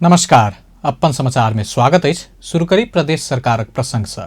नमस्कार। अपन समाचार में स्वागत है। शुरू करी प्रदेश सरकारक प्रसंग से।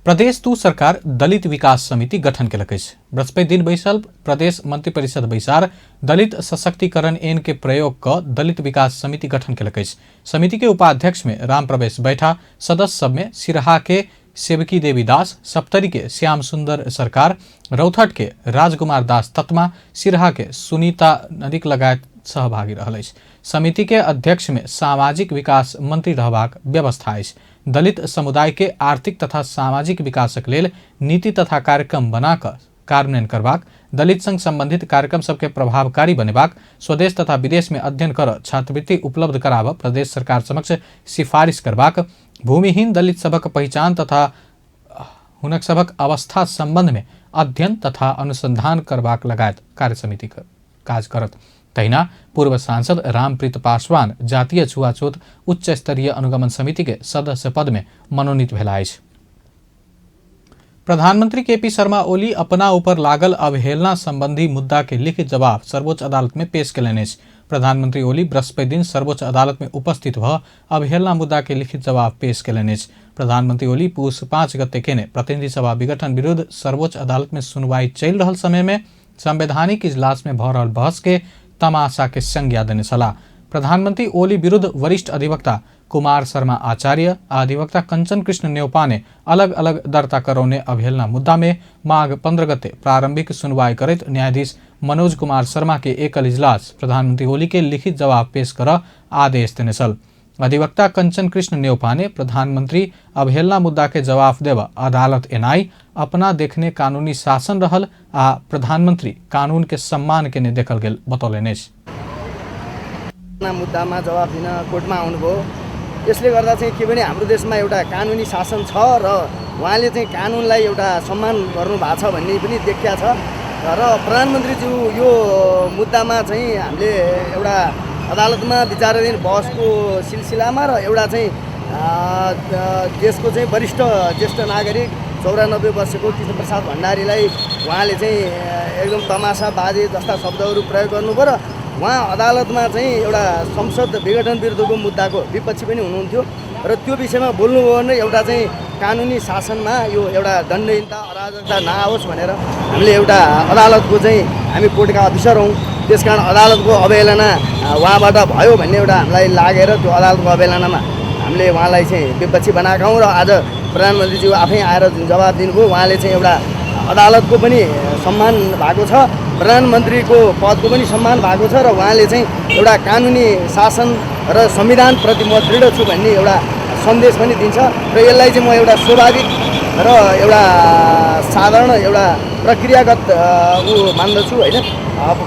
प्रदेश 2 सरकार दलित विकास समिति गठन केलक अछि। बृहस्पति दिन बैसल प्रदेश मंत्रिपरिषद बैसार दलित सशक्तिकरण एन के प्रयोग क दलित विकास समिति गठन केलक अछि। समिति के उपाध्यक्ष में राम प्रवेश बैठा, सदस्य सब में सिरहा के सेवकी देवी दास, सप्तरी के श्याम सुंदर सरकार, रौथट के राजकुमार दास तत्मा, सिरहा के सुनीता नदीक लगायत सहभागी रहल अछि। समिति के अध्यक्ष में सामाजिक विकास मंत्री रहबाक व्यवस्था अछि। दलित समुदाय के आर्थिक तथा सामाजिक विकासक लेल नीति तथा कार्यक्रम बनाकर कार्यान्वयन करबाक, दलित संग संबंधित कार्यक्रम सबके प्रभावकारी बनेबाक, स्वदेश तथा विदेश में अध्ययन कर छात्रवृत्ति उपलब्ध कराब प्रदेश सरकार समक्ष सिफारिश करबाक, भूमिहीन दलित सबक पहचान तथा हुनक सबक अवस्था संबंध में अध्ययन तथा अनुसंधान करबाक लगायत कार्य समिति काज करत। तहिना पूर्व सांसद रामप्रीत पासवान जातीय छुआछूत उच्च स्तरीय अनुगमन समिति के सदस्य पद में मनोनीत भेला अछि। प्रधानमंत्री केपी शर्मा ओली अपना ऊपर लागल अवहेलना संबंधी मुद्दा के लिखित जवाब सर्वोच्च अदालत में पेश केलनि अछि। प्रधानमंत्री ओली बृहस्पति दिन सर्वोच्च अदालत में उपस्थित भ अवहेलना मुद्दा के लिखित जवाब पेश केलनि अछि। प्रधानमंत्री ओली पुष 5 गते केने प्रतिनिधि सभा विघटन विरुद्ध सर्वोच्च अदालत में सुनवाई चल रहल समय में संवैधानिक इजलास में भ रहल बहस के तमाशा के संज्ञा देने सलाह। प्रधानमंत्री ओली विरुद्ध वरिष्ठ अधिवक्ता कुमार शर्मा आचार्य आ अधिवक्ता कंचन कृष्ण न्यौपा ने अलग अलग दर्ता करौने अवहेलना मुद्दा में माघ 15 गते प्रारंभिक सुनवाई करत न्यायाधीश मनोज कुमार शर्मा के एकल इजलास प्रधानमंत्री ओली के लिखित जवाब पेश कर आदेश देने सल। अधिवक्ता कंचन कृष्ण न्यौपा ने प्रधानमंत्री अवहेलना मुद्दा के जवाब देव अदालत एनाई अपना देखने कानूनी शासन रहल आ प्रधानमंत्री कानून के सम्मान के ने देखल गेल बतौलनि अछि। मुद्दामा जवाब दिन कोर्टमा आउनुभयो। यसले गर्दा चाहिँ के भने हाम्रो देशमा एउटा कानुनी शासन छ र उहाँले चाहिँ कानुनलाई एउटा सम्मान गर्नु भएको छ भन्ने पनि देखिया छ र प्रधानमन्त्रीज्यू यो मुद्दामा चाहिँ हामीले एउटा अदालतमा विचाराधीन बहसको सिलसिलामा र एउटा चाहिँ देशको चाहिँ वरिष्ठ ज्येष्ठ नागरिक 94 वर्षको कृष्ण प्रसाद भण्डारीलाई उहाँले चाहिँ एकदम तमासा बाजे जस्ता शब्दहरू प्रयोग गर्नुभयो र उहाँ अदालतमा चाहिँ एउटा संसद विघटन विरुद्धको मुद्दाको विपक्षी पनि हुनुहुन्थ्यो र त्यो विषयमा बोल्नुभयो भने एउटा चाहिँ कानुनी शासनमा यो एउटा दण्डहीनता अराजकता नआओस् भनेर हामीले एउटा अदालतको चाहिँ हामी कोर्टका अफिसर हौँ, त्यसकारण अदालतको अवहेलना उहाँबाट भयो भन्ने एउटा हामीलाई लागेर त्यो अदालतको अवहेलनामा हामीले उहाँलाई चाहिँ विपक्षी बनाएका हौँ र आज प्रधानमन्त्रीज्यू आफै आएर जुन जवाब दिनुभयो उहाँले चाहिँ एउटा अदालतको पनि सम्मान भएको छ, प्रधानमन्त्रीको पदको पनि सम्मान भएको छ र उहाँले चाहिँ एउटा कानुनी शासन र संविधानप्रति म दृढ छु भन्ने एउटा सन्देश पनि दिन्छ र यसलाई चाहिँ म एउटा स्वाभाविक र एउटा साधारण एउटा प्रक्रियागत मान्दछु होइन।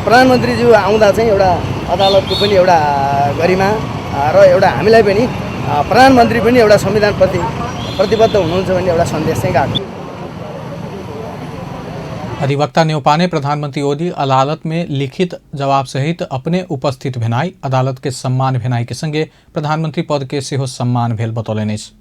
प्रधानमन्त्रीज्यू आउँदा चाहिँ एउटा अदालतको पनि एउटा गरिमा र एउटा हामीलाई पनि प्रधानमन्त्री पनि एउटा संविधानप्रति प्रतिबद्ध हुनुहुन्छ भन्ने एउटा सन्देश चाहिँ गएको। अधिवक्ता न्यौपा ने प्रधानमंत्री ओली अदालत में लिखित जवाब सहित अपने उपस्थित भेनाई, अदालत के सम्मान भेनाई के संगे प्रधानमंत्री पद के सेहो सम्मान भेल बतौलनि अछि।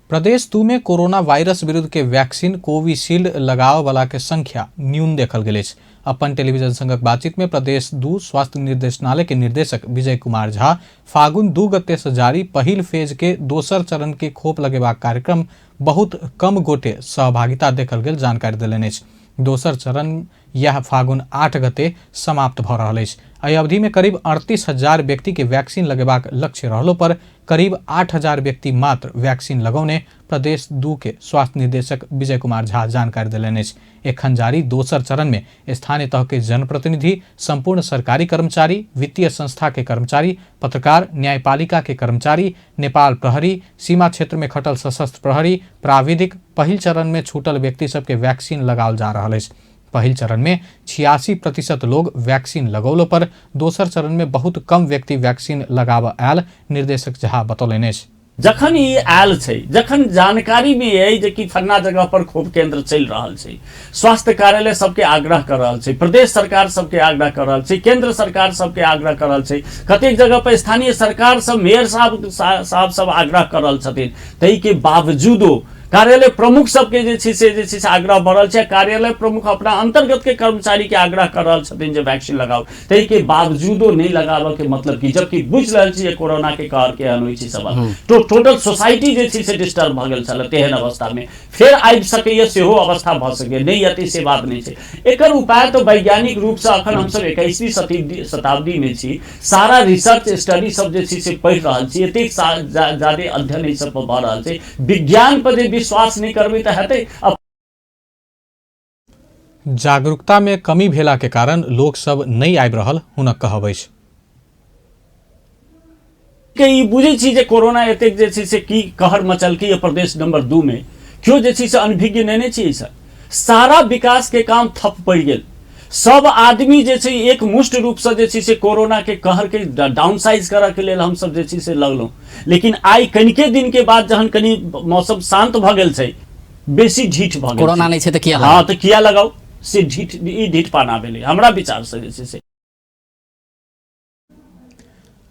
प्रदेश 2 में कोरोना वायरस विरुद्ध के वैक्सीन कोविशील्ड लगाव वाला के संख्या न्यून देखल गेल अछि। अपन टेलीविजन संगक बातचीत में प्रदेश 2 स्वास्थ्य निर्देशनालय के निर्देशक विजय कुमार झा फागुन 2 गते से जारी पहिल फेज के दोसर चरण के खोप लगेबाक कार्यक्रम बहुत कम गोटे सहभागिता देखल गेल जानकारी देलनि अछि। दोसर चरण यह फागुन 8 गते समाप्त भ रहल अछि। एहि अवधि में करीब 38,000 व्यक्ति के वैक्सीन लगेबाक लक्ष्य रहलो पर करीब 8,000 व्यक्ति मात्र वैक्सीन लगौने प्रदेश 2 के स्वास्थ्य निर्देशक विजय कुमार झा जानकारी देलनि अछि। एखन जारी दोसर चरण में स्थानीय तह के जनप्रतिनिधि, संपूर्ण सरकारी कर्मचारी, वित्तीय संस्था के कर्मचारी, पत्रकार, न्यायपालिका के कर्मचारी, नेपाल प्रहरी, सीमा क्षेत्र में खटल सशस्त्र प्रहरी, प्राविधिक, पहिल चरण में छूटल व्यक्ति सबके वैक्सीन लगाओल जा रहल अछि। पहिल चरण में 86% लोग वैक्सीन लगौलो पर दोसर चरण में बहुत कम व्यक्ति वैक्सीन लगाव आयल निर्देशक झा बतौलनि अछि। जखन ई आयल छै, जखन जानकारी भी है जे कि फन्ना जगह पर खोप केंद्र चल रहल छै, स्वास्थ्य कार्यालय सबके आग्रह कर रहल छै, प्रदेश सरकार सबके आग्रह कर रहल छै, केंद्र सरकार सबके आग्रह कर रहल छै, कतेक जगह पर स्थानीय सरकार सब, मेयर साहब सब आग्रह कर रहल छथिन, तै के बावजूदो कार्यालय प्रमुख सबके जे छै आग्रह बढ़ रहल छै। कार्यालय प्रमुख अपना अंतर्गत के कर्मचारी के आग्रह कर रहल छथिन जे वैक्सीन लगाओ, ताहि के बावजूदो नहीं लगाबऽ के मतलब की, जबकि बुझ रहल छी कोरोना के कहर केहन होइ छै सब, तो टोटल सोसाइटी जे छै से डिस्टर्ब भऽ गेल छल। तेहन अवस्था में फेर आबि सकैए सेहो अवस्था भऽ सकैए, नहीं अति से बात नहीं छै। एकर उपाय तो वैज्ञानिक रूप से अखन हम सब 21वीं शताब्दी में छी, सारा रिसर्च स्टडी सब जे छै से पढ़ि रहल छी, एतेक ज्यादा अध्ययन ई सब पर भऽ रहल छै। विज्ञान पर जे विश्वास नहीं करबै तऽ हेतै। जागरूकता में कमी भेला के कारण लोक सब नहीं आबि रहल हुनक कहब अछि। ई बुझै छी जे कोरोना एतेक जे छै से की कहर मचलकै प्रदेश नंबर 2 में, क्यों जे छै से अनभिज्ञ नेने छी सर। सारा विकास के काम ठप पड़ गेल, सब आदमी जे छै एक मुष्ट रूप से जे छै से कोरोना के कहर के डाउन साइज करऽ के लेल हम सब जे छै से लगलहुँ। लेकिन आइ कनिके दिन के बाद जहन कनी मौसम शांत भऽ गेल छै, बेसी ढीठ भऽ गेल कोरोना नहीं छै तऽ किया हाँ, तो किया लगाओ से ढीठ पाना भेलै हमरा विचार से जे छै से।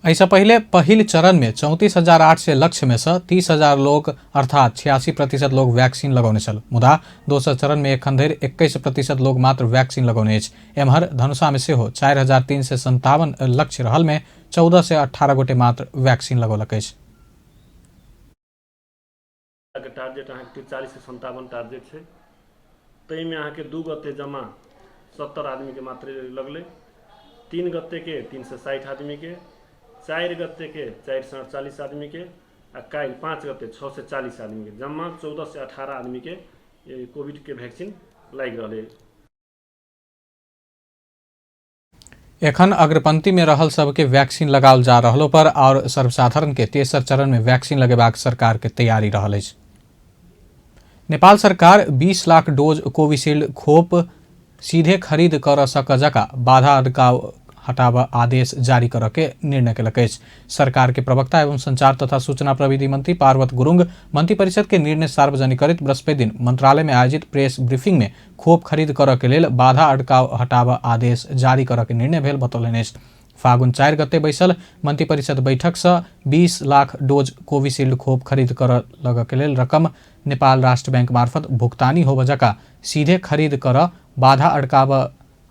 ऐसा पहले पहिल चरण में 34,800 लक्ष्य में से 30,000 लोग अर्थात 86% लोग वैक्सीन लगौने छल। मुदा दोसर चरण में एखन धरि 21% लोग मात्र वैक्सीन लगौने अछि। एम्हर धनुषा में सेहो 4,357 लक्ष्य रहल में 14 से 18 गोटे मात्र वैक्सीन लगौलक अछि। टारगेट अहाँके 40 से 57 टारगेट छै, ताहिमे अहाँके 2 गते जमा 70 आदमी के मात्र लगले, 3 गते के 360 आदमी के, 4 गते के 4 से 48 आदमी के, आ काल्हि 5 गते 6 से 40 आदमी के, जमा 14 से 18 आदमी के कोविड के वैक्सीन लागि रहल है। एखन अग्रपंक्ति में रहल सबके वैक्सीन लगाओल जा रहलो पर और सर्वसाधारण के तेसर चरण में वैक्सीन लगेबाक सरकार के तैयारी रहल अछि। नेपाल सरकार 20 लाख डोज कोविशील्ड खोप सीधे खरीद कर सक जका बाधा अटकाव हटाव आदेश जारी करऽ के निर्णय केलक अछि। सरकार के प्रवक्ता एवं संचार तथा सूचना प्रविधि मंत्री पार्वत गुरुंग मंत्रिपरिषद के निर्णय सार्वजनिक करैत बृहस्पति दिन मंत्रालय में आयोजित प्रेस ब्रीफिंग में खोप खरीद करऽ के लेल बाधा अटकाव हटाव आदेश जारी करऽ के निर्णय भेल बतौलनि अछि। फागुन 4 गते बैसल मंत्रिपरिषद बैठक से 20 लाख डोज कोविशील्ड खोप खरीद कर लग के लेल रकम नेपाल राष्ट्र बैंक मार्फत भुगतानी होब जका सीधे खरीद कर बाधा अटकाव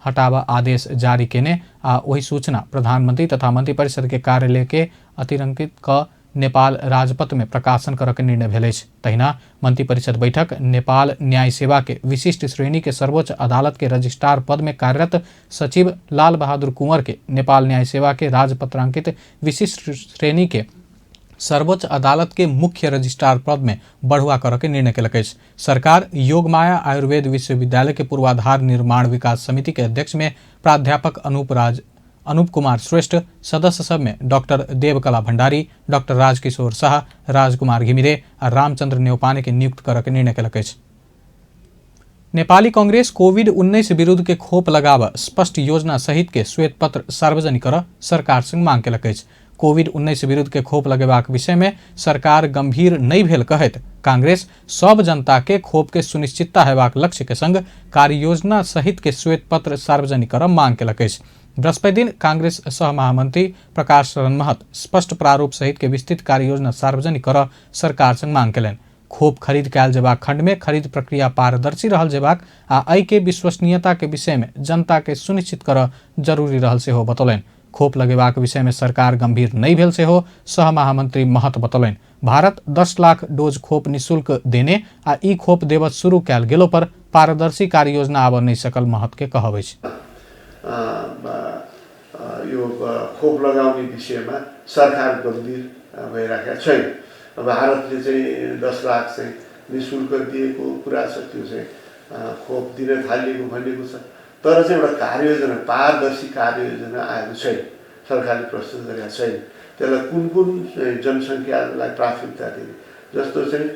हटाव आदेश जारी केने आ वही सूचना प्रधानमंत्री तथा मंत्रिपरिषद के कार्यालय के अतिरंकित क नेपाल राजपत्र में प्रकाशन करऽ के निर्णय भेल अछि। तहिना मंत्रिपरिषद बैठक नेपाल न्याय सेवा के विशिष्ट श्रेणी के सर्वोच्च अदालत के रजिस्ट्रार पद में कार्यरत सचिव लाल बहादुर कुंवर के नेपाल न्याय सेवा के राजपत्रांकित विशिष्ट श्रेणी के सर्वोच्च अदालत के मुख्य रजिस्ट्रार पद में बढ़ुआ करऽ के निर्णय केलक अछि। सरकार योगमाया आयुर्वेद विश्वविद्यालय के पूर्वाधार निर्माण विकास समिति के अध्यक्ष में प्राध्यापक अनूप कुमार श्रेष्ठ, सदस्य सब में डॉक्टर देवकला भंडारी, डॉक्टर राजकिशोर शाह, राजकुमार घिमिरे और रामचंद्र न्यौपाने के नियुक्त करऽ के निर्णय केलक अछि। नेपाली कांग्रेस कोविड-19 विरुद्ध के खोप लगाव स्पष्ट योजना सहित के श्वेत पत्र सार्वजनिक कर सरकार से मांग केलक अछि। कोविड-19 विरुद्ध के खोप लगेबाक विषय में सरकार गंभीर नहीं भेल कहैत कांग्रेस सब जनता के खोप के सुनिश्चितता हेबाक लक्ष्य के संग कार्ययोजना सहित के श्वेत पत्र सार्वजनिक कर मांग केलक अछि। बृहस्पति दिन कांग्रेस सह महामंत्री प्रकाश शरण महत स्पष्ट प्रारूप सहित के विस्तृत कार्ययोजना सार्वजनिक कर सरकार से मांग केलनि। खोप खरीद कयल जेबाक खंड में खरीद प्रक्रिया पारदर्शी रहल जेबाक आ एहि के विश्वसनीयता के विषय में जनता के सुनिश्चित कर जरूरी रहल सेहो बतौलनि। खोप लगेबाक विषय में सरकार गंभीर नहीं भेल सेहो सह महामंत्री महत बतौलनि। भारत 10 लाख डोज खोप निःशुल्क देने आ ई खोप देवत शुरू कयल गेलो पर पारदर्शी कार्ययोजना आब नहीं सकल महत के कहब अछि। यो खोप लगाउने विषयमा सरकार गम्भीर भइरहेको छैन। भारतले चाहिँ 10 लाख चाहिँ निःशुल्क दिएको कुरा छ, त्यो चाहिँ खोप दिन थालिएको भनेको छ, तर चाहिँ एउटा कार्ययोजना पारदर्शी कार्ययोजना आएको छैन, सरकारले प्रस्तुत गरेका छैन। त्यसलाई कुन कुन जनसङ्ख्यालाई प्राथमिकता दिने, जस्तो चाहिँ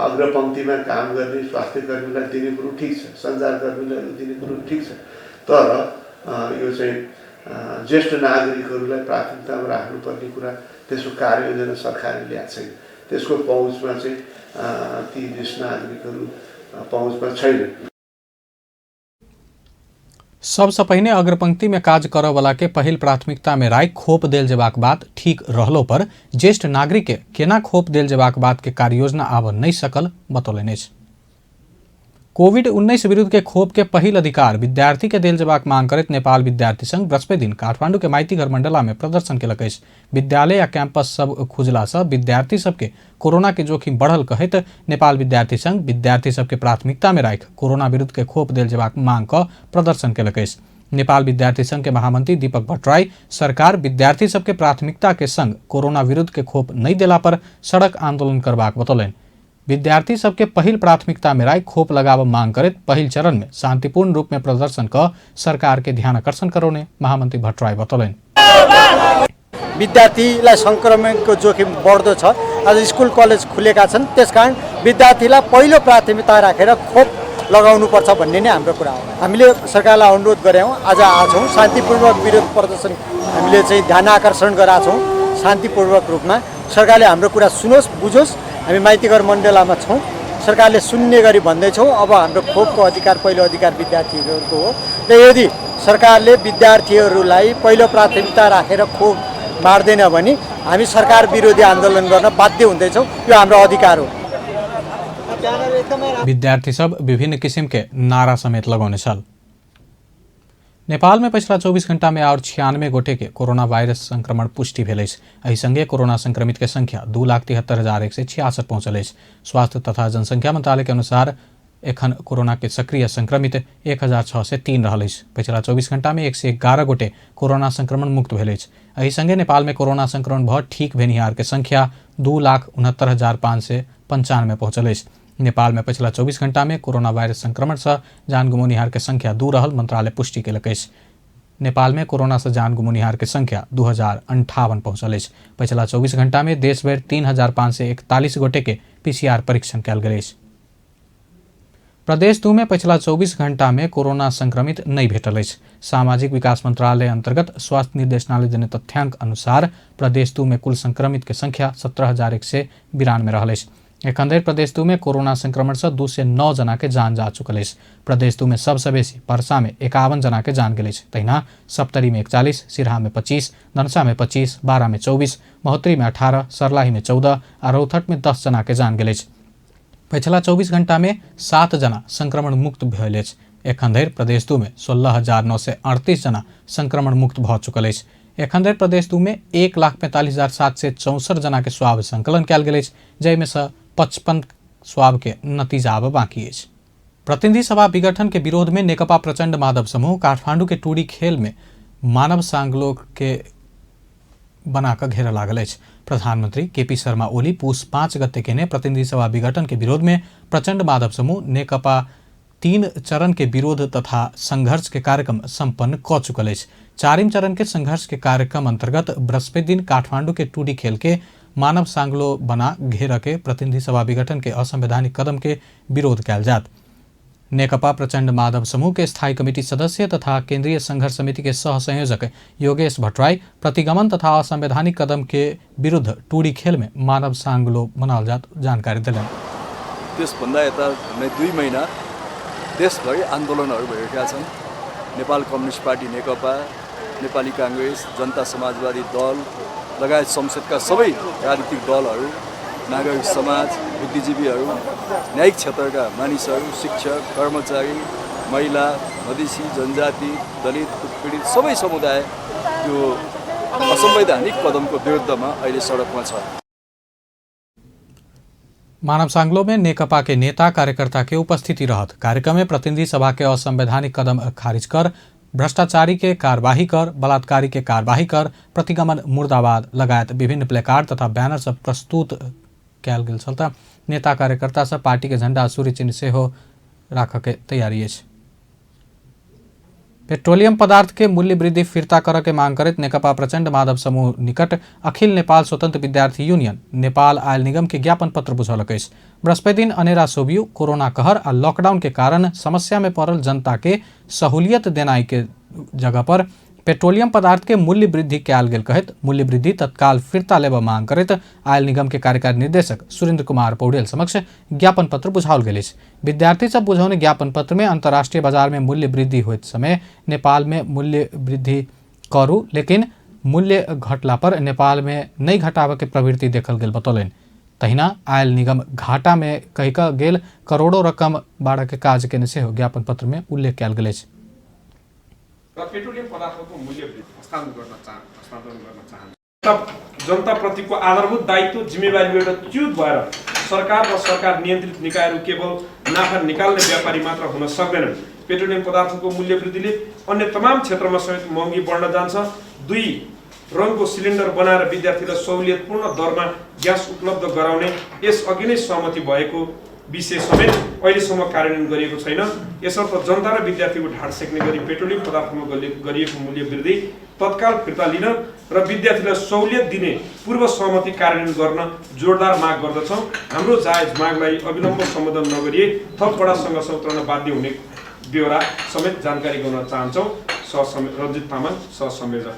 अग्रपङ्क्तिमा काम गर्ने स्वास्थ्य कर्मीलाई दिने कुरो ठिक छ, सञ्चारकर्मीलाई दिने कुरो ठिक छ, तर यो चाहिँ ज्येष्ठ नागरिकहरूलाई प्राथमिकतामा राख्नुपर्ने कुरा त्यसको कार्ययोजना सरकारले ल्याएको छैन। त्यसको पहुँचमा चाहिँ ती ज्येष्ठ नागरिकहरू पहुँचमा छैन। सबसे पहिने अग्रपंक्ति में काज करऽ वाला के पहिल प्राथमिकता में राखि खोप देल जेबाक बात ठीक रहलो पर ज्येष्ठ नागरिक के केना खोप देल जेबाक बात के कार्ययोजना आब नहीं सकल बतौलनि अछि। कोविड-19 विरुद्ध के खोप के पहिल अधिकार विद्यार्थी के देल जेबाक मांग करैत नेपाल विद्यार्थी संघ बृहस्पति दिन काठमांडू के माइतीघर मंडला में प्रदर्शन केलक अछि। विद्यालय आ कैंपस सब खुजला से विद्यार्थी सबके कोरोना के जोखिम बढ़ल कहैत नेपाल विद्यार्थी संघ विद्यार्थी सबके प्राथमिकता में राखि कोरोना विरुद्ध के खोप देल जेबाक मांग क प्रदर्शन केलक अछि। नेपाल विद्यार्थी संघ के महामंत्री दीपक भट्टराई सरकार विद्यार्थी सबके प्राथमिकता के संग कोरोना विरुद्ध के खोप नहीं देला पर सड़क आंदोलन करबाक बतौलनि। विद्यार्थी सबके पहिल प्राथमिकता में राखि खोप लगाव मांग करैत पहिल चरण में शांतिपूर्ण रूप में प्रदर्शन क सरकार के ध्यान आकर्षण करौने महामंत्री भट्टराई बतौलनि। विद्यार्थीलाई संक्रमणको जोखिम बढ्दो छ। आज स्कुल कलेज खुलेका छन्, त्यसकारण विद्यार्थीलाई पहिलो प्राथमिकता राखेर खोप लगाउनुपर्छ भन्ने नै हाम्रो कुरा हो। हामीले सरकारलाई अनुरोध गरेनौँ, आज आछौँ शान्तिपूर्वक विरोध प्रदर्शन हामीले चाहिँ ध्यान आकर्षण गरेका छौँ। शान्तिपूर्वक रूपमा सरकारले हाम्रो कुरा सुनोस् बुझोस्। हामी माइतीघर मण्डलामा छौँ, सरकारले सुन्ने गरी भन्दैछौँ। अब हाम्रो खोपको अधिकार पहिलो अधिकार विद्यार्थीहरूको हो र यदि सरकारले विद्यार्थीहरूलाई पहिलो प्राथमिकता राखेर खोप बाँड्दैन भने हामी सरकार विरोधी आन्दोलन गर्न बाध्य हुँदैछौँ। यो हाम्रो अधिकार हो। विद्यार्थी सब विभिन्न किसिम के नारा समेत लगौने छल। नेपाल में पिछला 24 घंटा में और 96 गोटे के कोरोना वायरस संक्रमण पुष्टि भेल अछि। एहि संगे कोरोना संक्रमित के संख्या 2,73,166 पहुंचल अछि। स्वास्थ्य तथा जनसंख्या मंत्रालय के अनुसार एखन कोरोना के सक्रिय संक्रमित 1,603 रहल अछि। पिछला 24 घंटा में 111 गोटे कोरोना संक्रमण मुक्त भेल अछि। एहि संगे नेपाल में कोरोना संक्रमण भऽ ठीक भेनिहार के संख्या 2,69,595 पहुंचल अछि। नेपाल में पिछला 24 घंटा में कोरोना वायरस संक्रमण से जान गुमोनिहार के संख्या 2 रहल मंत्रालय पुष्टि केलक अछि। नेपाल में कोरोना से जान गुमोनिहार के संख्या 2,058 पहुंचल अछि। पिछला 24 घंटा में देश भर 3,541 गोटे के PCR परीक्षण कयल गेल अछि। प्रदेश 2 में पिछला 24 घंटा में कोरोना संक्रमित नहीं भेटल अछि। सामाजिक विकास मंत्रालय अंतर्गत स्वास्थ्य निर्देशनालय जनित तथ्यांक अनुसार प्रदेश 2 में कुल संक्रमित के संख्या 17,192 रहल अछि। एखन धरि प्रदेश 2 में कोरोना संक्रमण से 209 जना के जान जा चुकल अछि। प्रदेश 2 में सबसे बेसी पर्सा में 51 जना के जान गेल अछि। तहिना सप्तरी में 41, सिरहा में 25, धनुषा में 25, बारा में 24, महोत्तरी में 18, सर्लाही में 14 और रौथट में 10 जना के जान गेल अछि। पिछला 24 घंटा में 7 जना संक्रमण मुक्त भेल अछि। एखन धरि प्रदेश 2 में 16,938 जना संक्रमण मुक्त भऽ चुकल अछि। एखन धरि प्रदेश 2 में 1,45,764 जना के स्वाब संकलन कयल गेल अछि, जाहिमे सँ 55 स्वाब के नतीजा आब बाकी अछि। प्रतिनिधि सभा विघटन के विरोध में नेकपा प्रचंड माधव समूह काठमांडू के टूडी खेल में मानव सांगलो के बनाकर घेरा लागल अछि। प्रधानमंत्री केपी शर्मा ओली पूस 5 गते केने प्रतिनिधि सभा विघटन के विरोध में प्रचंड माधव समूह नेकपा 3 चरण के विरोध तथा संघर्ष के कार्यक्रम संपन्न क चुकल अछि। 4म चरण के संघर्ष के कार्यक्रम अंतर्गत बृहस्पति दिन काठमांडू के टूडी खेल के मानव सांगलो बना घेर के प्रतिनिधि सभा विघटन के असंवैधानिक कदम के विरोध कयल जात। नेकपा प्रचंड माधव समूह के स्थायी कमेटी सदस्य तथा केंद्रीय संघर्ष समिति के सह संयोजक योगेश भट्टराई प्रतिगमन तथा असंवैधानिक कदम के विरुद्ध टूडी खेल में मानव सांगलो मनाल जात जानकारी दिलन। त्यसभन्दा यता 2 महिना देशभरि आन्दोलनहरू भइरहेका छन्। नेपाल कम्युनिस्ट पार्टी नेकपा, नेपाली कांग्रेस, जनता समाजवादी दल लगायत संसदका सबै राजनीतिक दलहरू, नागरिक समाज, बुद्धिजीवीहरू, न्यायिक क्षेत्रका मानिसहरू, शिक्षक, कर्मचारी, महिला, मधेसी, जनजाति, दलित, उत्पीडित सबै समुदाय त्यो असंवैधानिक कदमको विरुद्धमा अहिले सडकमा छ। मानव सांगलो में नेकपा के नेता कार्यकर्ता के उपस्थिति रहत। कार्यक्रम में प्रतिनिधि सभा के असंवैधानिक कदम खारिज कर, भ्रष्टाचारी के कार्यवाही कर, बलात्कारी के कार्यवाही कर, प्रतिगमन मुर्दाबाद लगायत विभिन्न प्लेकार्ड तथा बैनर सब प्रस्तुत कयल गेल छल। नेता कार्यकर्ता सब पार्टी के झंडा सूर्य चिन्ह सेहो राख के तैयारी अछि। पेट्रोलियम पदार्थ के मूल्य वृद्धि फिर्ता कर के मांग करैत नेकपा प्रचंड माधव समूह निकट अखिल नेपाल स्वतंत्र विद्यार्थी यूनियन नेपाल आयल निगम के ज्ञापन पत्र बुझौलक अछि। बृहस्पति दिन अनेरा सोबियू कोरोना कहर आ लॉकडाउन के कारण समस्या में पड़ल जनता के सहूलियत देनाई के जगह पर पेट्रोलियम पदार्थ के मूल्य वृद्धि कयल गेल कहैत मूल्य वृद्धि तत्काल फिर्ता लेबा मांग करैत आयल निगम के कार्यकारी निर्देशक सुरेंद्र कुमार पौडेल समक्ष ज्ञापन पत्र बुझाओल गेल अछि। विद्यार्थी सब बुझौने ज्ञापन पत्र में अंतर्राष्ट्रीय बाजार में मूल्य वृद्धि होइत समय नेपाल में मूल्य वृद्धि करू लेकिन मूल्य घटला पर नेपाल में नहीं घटावे के प्रवृत्ति देखल गेल बतौलन। तहिना आयल निगम घाटा में कहिका गेल करोड़ों रकम बाढ़ के काज केने सेहो ज्ञापन पत्र में उल्लेख कयल गेल अछि। र पेट्रोलियम पदार्थको मूल्य हस्तान्तरण गर्न चाहन्छ। जनताप्रतिको आधारभूत दायित्व जिम्मेवारीबाट च्युत भएर सरकार र सरकार नियन्त्रित निकायहरू केवल नाफा निकाल्ने व्यापारी मात्र हुन सक्दैनन्। पेट्रोलियम पदार्थको मूल्य वृद्धिले अन्य तमाम क्षेत्रमा समेत महँगी बढ्न जान्छ। 2 रङको सिलिन्डर बनाएर विद्यार्थीलाई सहुलियतपूर्ण दरमा ग्यास उपलब्ध गराउने यसअघि नै सहमति भएको विषय समेत अहिलेसम्म कार्यान्वयन गरिएको छैन। यसर्थ जनता र विद्यार्थीको ढाड सेक्ने गरी पेट्रोलियम पदार्थमा गरिएको मूल्य वृद्धि तत्काल फिर्ता लिन र विद्यार्थीलाई सहुलियत दिने पूर्व सहमति कार्यान्वयन गर्न जोरदार माग गर्दछौँ। हाम्रो जायज मागलाई अविलम्ब सम्बोधन नगरिए थप बडा सङ्घर्ष उत्रन बाध्य हुने ब्यौरा समेत जानकारी गराउन चाहन्छौँ। रञ्जित तामाङ सहसंयोजक।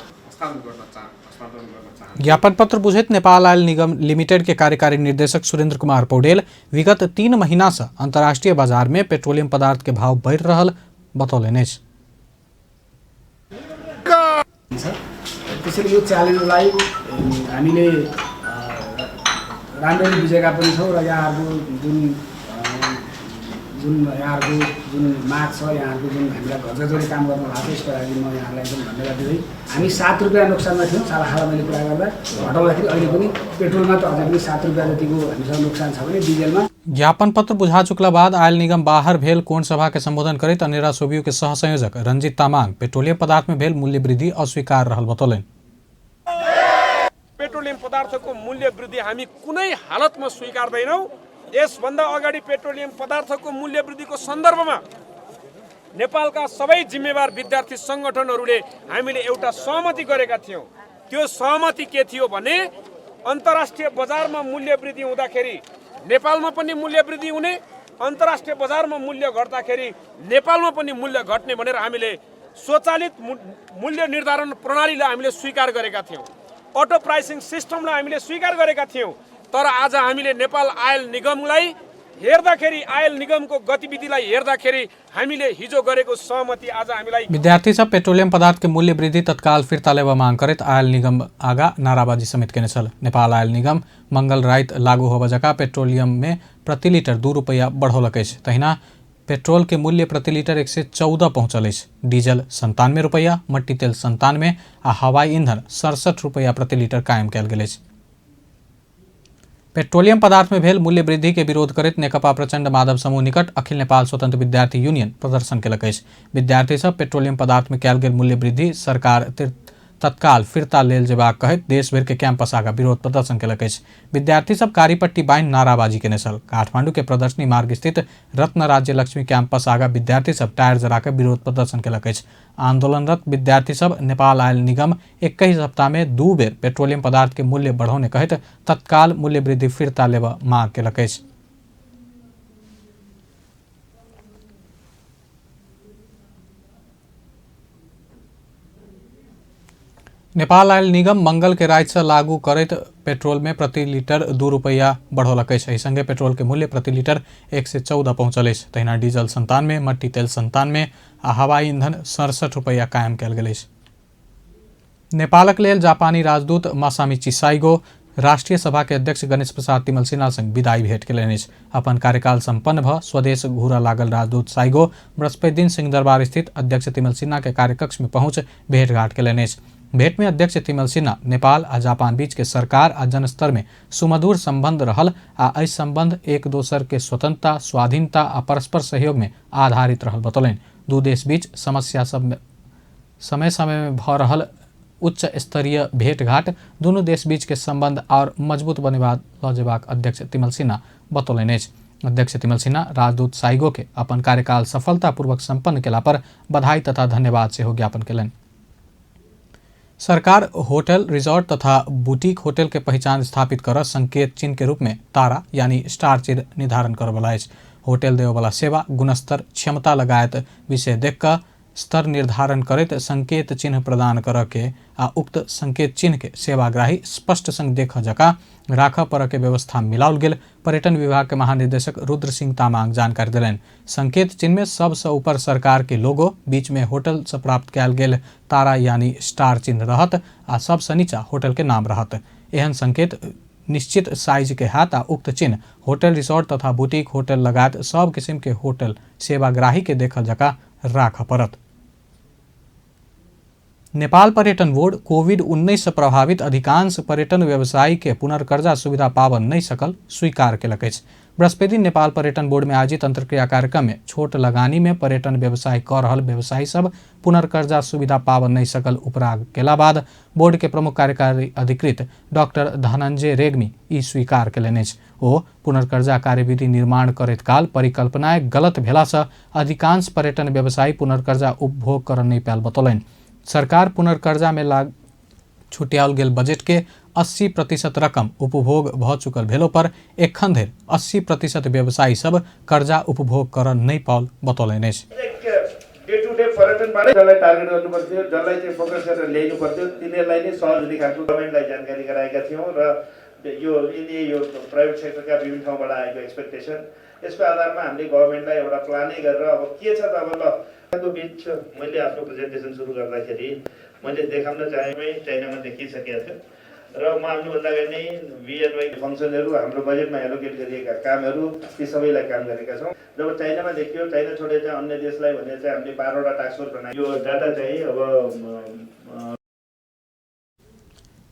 ज्ञापन पत्र बुझैत नेपाल आयल निगम लिमिटेड के कार्यकारी निर्देशक सुरेंद्र कुमार पौडेल विगत 3 महीना से अंतर्राष्ट्रीय बाजार में पेट्रोलियम पदार्थ के भाव बढ़ रहल बतौलन अछि। त्यसैले यो च्यालेन्जलाई हामीले राम्ररी बुझेका पनि छौँ र यहाँहरूको जुन माग छ, यहाँहरूको जुन हामीलाई घरजोडी काम गर्नु भएको छ यसको लागि म यहाँलाई एकदम धन्यवाद दिँदै हामी 7 रुपियाँ नोक्सानमा थियौँ साला मैले कुरा गर्दा हटाउँदाखेरि अहिले पनि पेट्रोलमा त अझै पनि 7 रुपियाँ जतिको हामीसँग नोक्सान छ भने डिजेलमा। ज्ञापन पत्र बुझा चुकला बाद आयल निगम बाहर भेल कोण सभा के संबोधन करित अनेरा सोबियू के सहसंयोजक रंजित तामाङ पेट्रोलियम पदार्थ में भेल मूल्य वृद्धि अस्वीकार रहल बतौलन। पेट्रोलियम पदार्थको मूल्य वृद्धि हामी कुनै हालतमा स्वीकार्दैनौँ। यसभन्दा अगाडि पेट्रोलियम पदार्थको मूल्य वृद्धिको सन्दर्भमा नेपालका सबै जिम्मेवार विद्यार्थी सङ्गठनहरूले हामीले एउटा सहमति गरेका थियौँ। त्यो सहमति के थियो भने अन्तर्राष्ट्रिय बजारमा मूल्य वृद्धि हुँदाखेरि नेपालमा पनि मूल्य वृद्धि हुने, अन्तर्राष्ट्रिय बजारमा मूल्य घट्दाखेरि नेपालमा पनि मूल्य घट्ने भनेर हामीले स्वचालित मूल्य निर्धारण प्रणालीलाई हामीले स्वीकार गरेका थियौँ। अटो प्राइसिङ सिस्टमलाई हामीले स्वीकार गरेका थियौँ। तर आज हामीले नेपाल आयल निगमलाई हेर्दाखेरि, आयल निगमको गतिविधिलाई हेर्दाखेरि हामीले हिजो गरेको सहमति आज हामीलाई। विद्यार्थी सब पेट्रोलियम पदार्थ के मूल्य वृद्धि तत्काल फिर्ता लेबा मांग करत आयल निगम आगा नाराबाजी समेत केने छल। नेपाल आयल निगम मंगल रात लागू होबा जका पेट्रोलियम में प्रति लीटर 2 रुपैया बढ़ौलक अछि। तहिना पेट्रोल के मूल्य प्रति लीटर 114 पहुंचल अछि। डीजल 97 रुपैया, मट्टी तेल 97 आ हवाई ईंधन 67 रुपैया प्रति लीटर कायम कयल गेल अछि। पेट्रोलियम पदार्थ में भेल मूल्य वृद्धि के विरोध करैत नेकपा प्रचंड माधव समूह निकट अखिल नेपाल स्वतंत्र विद्यार्थी यूनियन प्रदर्शन केलक अछि। विद्यार्थी सब पेट्रोलियम पदार्थ में कयल गेल मूल्य वृद्धि सरकार तत्काल फिरता लेल जेबाक कहैत देश भर के कैंपस आगा विरोध प्रदर्शन केलक अछि। विद्यार्थी सब कारीपट्टी बांधि नाराबाजी केने छल। काठमांडू के प्रदर्शनी मार्ग स्थित रत्न राज्य लक्ष्मी कैंपस आगा विद्यार्थी सब टायर जरा के विरोध प्रदर्शन केलक अछि। आंदोलनरत विद्यार्थी सब नेपाल आयल निगम 21 सप्ताह में 2 बेर पेट्रोलियम पदार्थ के मूल्य बढ़ौने कहैत तत्काल मूल्य वृद्धि फिरता लेबा मांग केलक अछि। नेपाल आयल निगम मंगल के रात से लागू करैत पेट्रोल में प्रति लीटर 2 रुपैया बढ़ौलक अछि। एहि संगे पेट्रोल के मूल्य प्रति लीटर 114 पहुंचल अछि। तहिना डीजल 97, मट्टी तेल 97 आ हवाई ईंधन 67 रुपैया कायम कयल गेल अछि। नेपालक लेल जापानी राजदूत मासामिची साइगो राष्ट्रीय सभा के अध्यक्ष गणेश प्रसाद तिमल सिन्हा संग विदाई भेंट केलनि अछि। अपन कार्यकाल संपन्न भ स्वदेश घूरा लागल राजदूत साइगो बृहस्पति दिन सिंहदरबार स्थित अध्यक्ष तिमल सिन्हा के कार्यकक्ष में पहुंच भेंटघाट केलनि अछि। भेंट में अध्यक्ष तिमल सिन्हा नेपाल आ जापान बीच के सरकार आ जनस्तर में सुमधुर संबंध रहल आ एहि संबंध एक दोसर के स्वतंत्रता, स्वाधीनता आ परस्पर सहयोग में आधारित रहल बतौलनि। दू देश बीच समस्या सब समय समय में भ रहल उच्च स्तरीय भेंटघाट दुनू देश बीच के संबंध और मजबूत बनेबा ल जेबाक अध्यक्ष तिमल सिन्हा बतौलनि अछि। अध्यक्ष तिमल सिन्हा राजदूत साइगो के अपन कार्यकाल सफलतापूर्वक संपन्न केला पर बधाई तथा धन्यवाद सेहो ज्ञापन केलनि। सरकार होटल, रिजॉर्ट तथा बुटीक होटल के पहचान स्थापित कर संकेत चिन्ह के रूप में तारा यानी स्टार चिन्ह निर्धारण करवला अछि। होटल देववाला सेवा, गुणस्तर, क्षमता लगायत विषय देख कर स्तर निर्धारण करैत संकेत चिन्ह प्रदान कर के आ उक्त संकेत चिन्ह के सेवाग्राही स्पष्ट संग देख जका राख पर के व्यवस्था मिलाओल गेल पर्यटन विभाग के महानिदेशक रुद्र सिंह तामाङ जानकारी दिलनि। संकेत चिन्ह में सबसे ऊपर सरकार के लोगो, बीच में होटल से प्राप्त कयल गेल तारा यानी स्टार चिन्ह रहत आ सबसे नीचा होटल के नाम रहत। एहन संकेत निश्चित साइज के हाथ आ उक्त चिन्ह होटल, रिसोर्ट तथा बुटीक होटल लगायत सब किसिम के होटल सेवाग्राही के देखल जका राख परत। नेपाल पर्यटन बोर्ड कोविड-19 से प्रभावित अधिकांश पर्यटन व्यवसायी के पुनर्कर्जा सुविधा पावन नहीं सकल स्वीकार केलक अछि। बृहस्पति नेपाल पर्यटन बोर्ड में आयोजित अंतर्क्रिया कार्यक्रम में छोट लगानी में पर्यटन व्यवसाय कर रहल व्यवसायी सब पुनर्कर्जा सुविधा पावन नहीं सकल उपराग केला बाद बोर्ड के प्रमुख कार्यकारी अधिकृत डॉक्टर धनंजय रेग्मी ई स्वीकार केलनि अछि। ओ पुनर्कर्जा कार्यविधि निर्माण करैत काल परिकल्पनाएं गलत भेला से अधिकांश पर्यटन व्यवसायी पुनर्कर्जा उपभोग कर नहीं पायल बतौलनि। सरकार पुनर्कर्जा में छुट्याओल गेल बजट के 80% रकम उपभोग भ चुकल भेलो पर एखन धरि 80% व्यवसायी सब कर्जा उपभोग कर नहीं पाओल बतौलनि अछि। डे टु डे पर्यटनबाटै जसलाई टार्गेट गर्नु पर्थ्यो, जसलाई चाहिँ फोकस गरेर ल्याउनु पर्थ्यो, तिनीहरूलाई नै सहज खालको गभर्नमेन्टलाई जानकारी गराएका थियौँ र यो प्राइभेट सेक्टरका विभिन्न ठाउँबाट आएको एक्सपेक्टेसन यसको आधारमा हामीले गभर्नमेन्टलाई एउटा प्लानै गरेर अब के छ त अब ल बीच मैले आफ्नो प्रेजेन्टेसन सुरु गर्दाखेरि मैले देखाउन चाहेमै चाइनामा देखिसकेको थियो र म आउनुभन्दा अगाडि नै VNY फङ्सनहरू हाम्रो बजेटमा एलोकेट गरिएका कामहरू ती सबैलाई काम गरेका छौँ। जब चाइनामा देखियो, चाइना छोडेर चाहिँ अन्य देशलाई भनेर चाहिँ हामीले 12वटा टास्क फोर्स बनायो। यो डाटा चाहिँ अब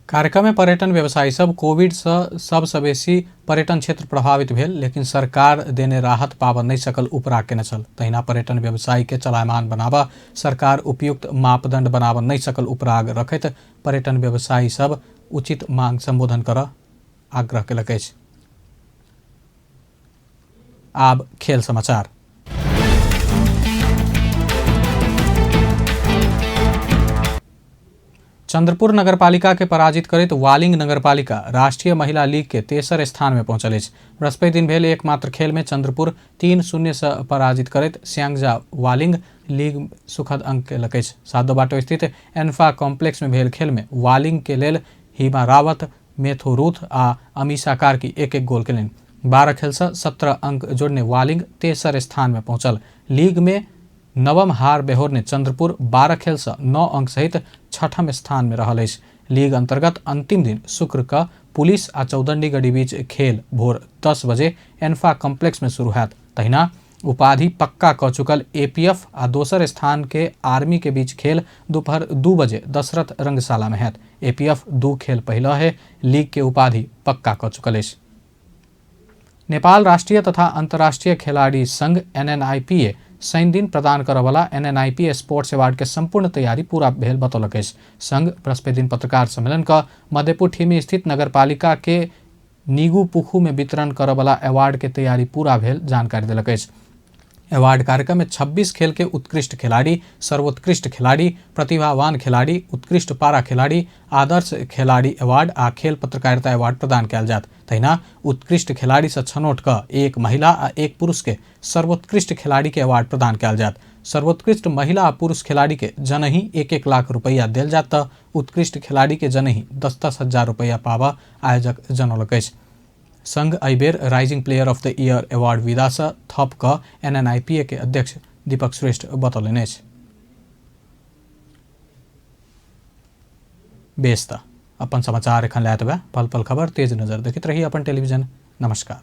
कार्यक्रम में पर्यटन व्यवसायी सब कोविड से सबसे बेसी पर्यटन क्षेत्र प्रभावित भेल, लेकिन सरकार देने राहत पावन नहीं सकल उपराग के नचल। तहिना पर्यटन व्यवसायी के चलायमान बनावा सरकार उपयुक्त मापदंड बनाव नहीं सकल उपराग रखैत पर्यटन व्यवसायी सब उचित मांग संबोधन कर आग्रह केलक अछि। आब खेल समाचार। चंद्रपुर नगरपालिका के पराजित करैत वालिंग नगरपालिका राष्ट्रीय महिला लीग के तेसर स्थान में पहुंचल अछि। बृहस्पति दिन भेल एकमात्र खेल में चंद्रपुर 3-0 से पराजित करैत स्यांगजा वालिंग लीग सुखद अंक केलक अछि। सादो बाटो स्थित एन्फा कॉम्प्लेक्स में भेल खेल में वालिंग के लेल हिमा रावत, मेथो रूथ आ अमीशा कार्की एक-एक गोल केलनि। 12 खेल से 17 अंक जोड़ने वालिंग तेसर स्थान में पहुंचल। लीग में नवम हार बेहोरने चंद्रपुर 12 खेल से 9 अंक सहित छठम स्थान में रहल अछि। लीग अंतर्गत अंतिम दिन शुक्र का पुलिस आ चौदंडीगढ़ी बीच खेल भोर 10 बजे एन्फा कॉम्प्लेक्स में शुरू हैत। तहिना उपाधि पक्का क चुकल APF आ दोसर स्थान के आर्मी के बीच खेल दोपहर 2 बजे दशरथ रंगशाला में हैत। APF 2 खेल पहला है लीग के उपाधि पक्का क चुकल अछि। नेपाल राष्ट्रीय तथा अंतर्राष्ट्रीय खिलाड़ी संघ NNIPA शनि दिन प्रदान करवाला NNIPA स्पोर्ट्स अवार्ड के संपूर्ण तैयारी पूरा भेल बतौलक अछि। संघ बृहस्पति दिन पत्रकार सम्मेलन का मधेपुर ठिमी स्थित नगरपालिका के निगु पुखू में वितरण करवाला अवार्ड के तैयारी पूरा भेल जानकारी देलक अछि। अवार्ड कार्यक्रम में 26 खेल के उत्कृष्ट खिलाड़ी, सर्वोत्कृष्ट खिलाड़ी, प्रतिभावान खिलाड़ी, उत्कृष्ट पारा खिलाड़ी, आदर्श खिलाड़ी अवार्ड आ खेल पत्रकारिता अवार्ड प्रदान कयल जात। तहिना उत्कृष्ट खिलाड़ी से छनौट क 1 महिला आ 1 पुरुष के सर्वोत्कृष्ट खिलाड़ी के अवार्ड प्रदान कयल जात। सर्वोत्कृष्ट महिला आ पुरुष खिलाड़ी के जनही 1-1 लाख रुपया देल जात त उत्कृष्ट खिलाड़ी के जनही 10-10 हजार रुपया पावा आयोजक जनौलक अछि। संघ अइबेर rising player of the year award विदा से थप क NNIPA के अध्यक्ष दीपक श्रेष्ठ बतौलनि अछि। बेस त अपन समाचार एखन लायत बा। पल पल खबर तेज नजर देखैत रही अपन टेलीविजन। नमस्कार।